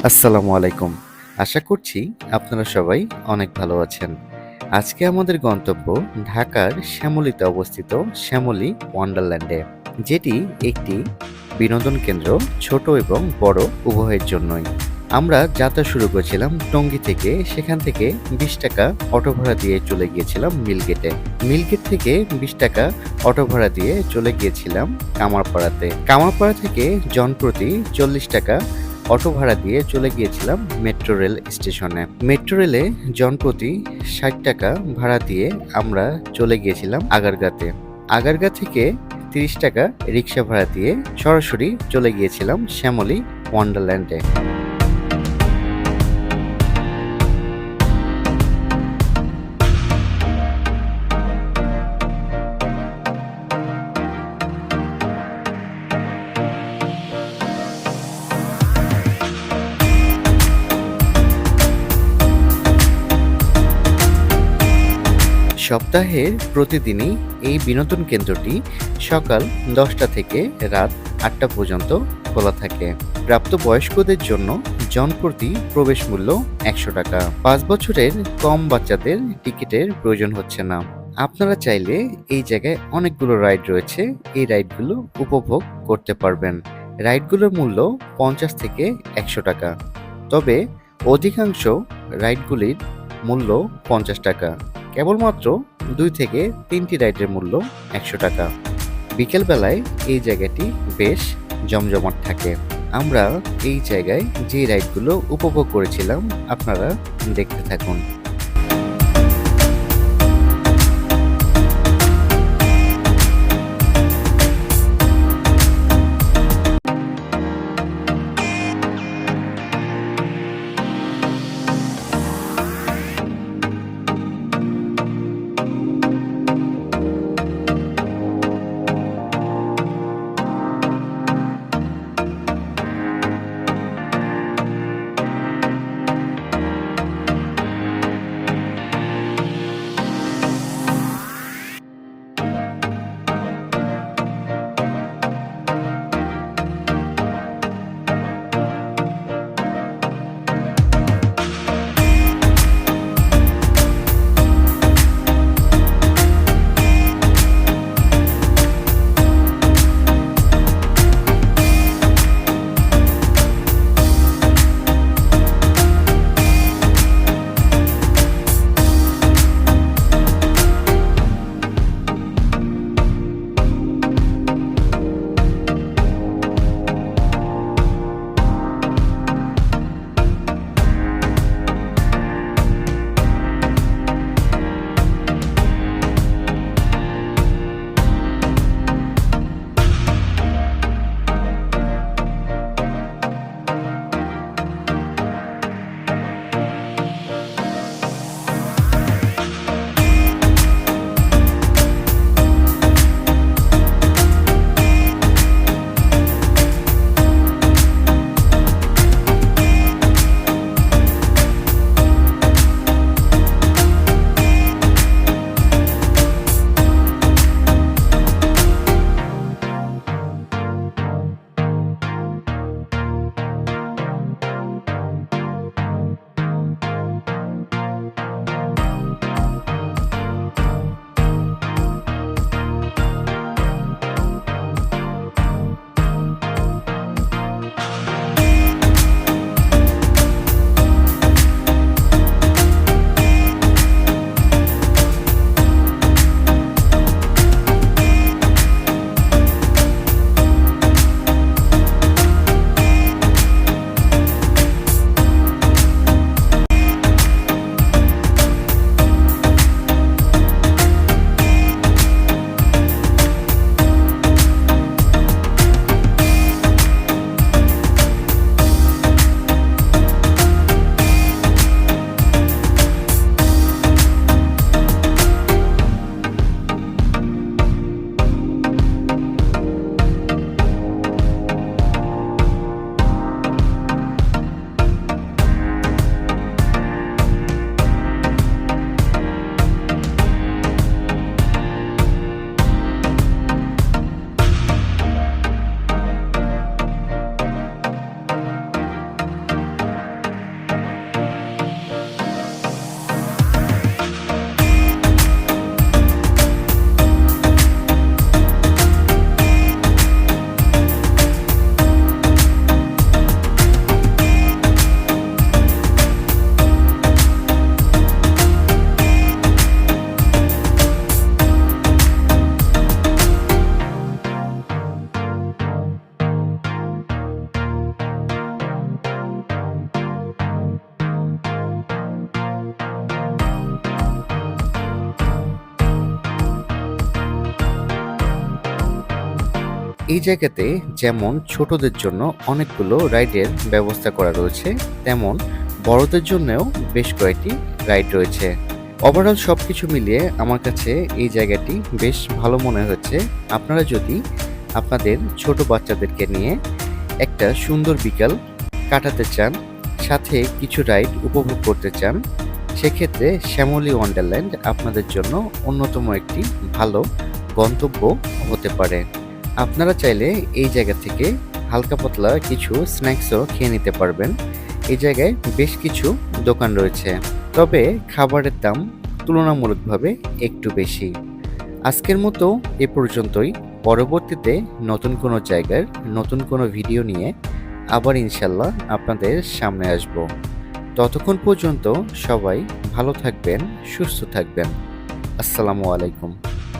আসসালামু আলাইকুম। আশা করছি আপনারা সবাই অনেক ভালো আছেন। আজকে আমাদের গন্তব্য ঢাকার শ্যামলীতে অবস্থিত শ্যামলী ওয়ান্ডারল্যান্ডে, যেটি একটি বিনোদন কেন্দ্র, ছোট এবং বড় উভয়ের জন্যই। আমরা যাত্রা শুরু করেছিলাম টঙ্গী থেকে। সেখান থেকে ২০ টাকা অটো ভাড়া দিয়ে চলে গিয়েছিলাম মিলগেটে। মিলগেট থেকে ২০ টাকা অটো ভাড়া দিয়ে চলে গিয়েছিলাম কামারপাড়াতে। কামারপাড়া থেকে জনপ্রতি ৪০ টাকা অটো ভাড়া দিয়ে চলে গিয়েছিলাম মেট্রো রেল স্টেশনে। মেট্রো রেলে জনপ্রতি ৬০ টাকা ভাড়া দিয়ে আমরা চলে গিয়েছিলাম আগারগাঁতে। আগারগাঁ থেকে ৩০ টাকা রিক্সা ভাড়া দিয়ে সরাসরি চলে গিয়েছিলাম শ্যামলী ওয়ান্ডারল্যান্ডে। সপ্তাহের প্রতিদিনই এই বিনোদন কেন্দ্রটি সকাল ১০টা থেকে রাত ৮টা পর্যন্ত খোলা থাকে। প্রাপ্তবয়স্কদের জন্য জনপ্রতি প্রবেশ মূল্য ১০০ টাকা। ৫ বছরের কম বাচ্চাদের টিকিটের প্রয়োজন হচ্ছে না। আপনারা চাইলে এই জায়গায় অনেকগুলো রাইড রয়েছে, এই রাইডগুলো উপভোগ করতে পারবেন। রাইডগুলোর মূল্য ৫০ থেকে ১০০ টাকা, তবে অধিকাংশ রাইডগুলির মূল্য ৫০ টাকা। কেবলমাত্র ২ থেকে ৩টি রাইডের মূল্য ১০০ টাকা। বিকেলবেলায় এই জায়গাটি বেশ জমজমাট থাকে। আমরা এই জায়গায় যে রাইডগুলো উপভোগ করেছিলাম আপনারা দেখতে থাকুন। এই জায়গাতে যেমন ছোটদের জন্য অনেকগুলো রাইডের ব্যবস্থা করা রয়েছে, তেমন বড়দের জন্যও বেশ কয়েকটি রাইড রয়েছে। ওভারঅল সবকিছু মিলিয়ে আমার কাছে এই জায়গাটি বেশ ভালো মনে হচ্ছে। আপনারা যদি আপনাদের ছোট বাচ্চাদেরকে নিয়ে একটা সুন্দর বিকাল কাটাতে চান, সাথে কিছু রাইড উপভোগ করতে চান, সেক্ষেত্রে শ্যামলী ওয়ান্ডারল্যান্ড আপনাদের জন্য অন্যতম একটি ভালো গন্তব্য হতে পারে। আপনারা চাইলে এই জায়গা থেকে হালকা পাতলা কিছু স্ন্যাক্সও খেয়ে নিতে পারবেন। এই জায়গায় বেশ কিছু দোকান রয়েছে, তবে খাবারের দাম তুলনামূলকভাবে একটু বেশি। আজকের মতো এ পর্যন্তই। পরবর্তীতে নতুন কোনো জায়গার নতুন কোনো ভিডিও নিয়ে আবার ইনশাল্লাহ আপনাদের সামনে আসব। ততক্ষণ পর্যন্ত সবাই ভালো থাকবেন, সুস্থ থাকবেন। আসসালামু আলাইকুম।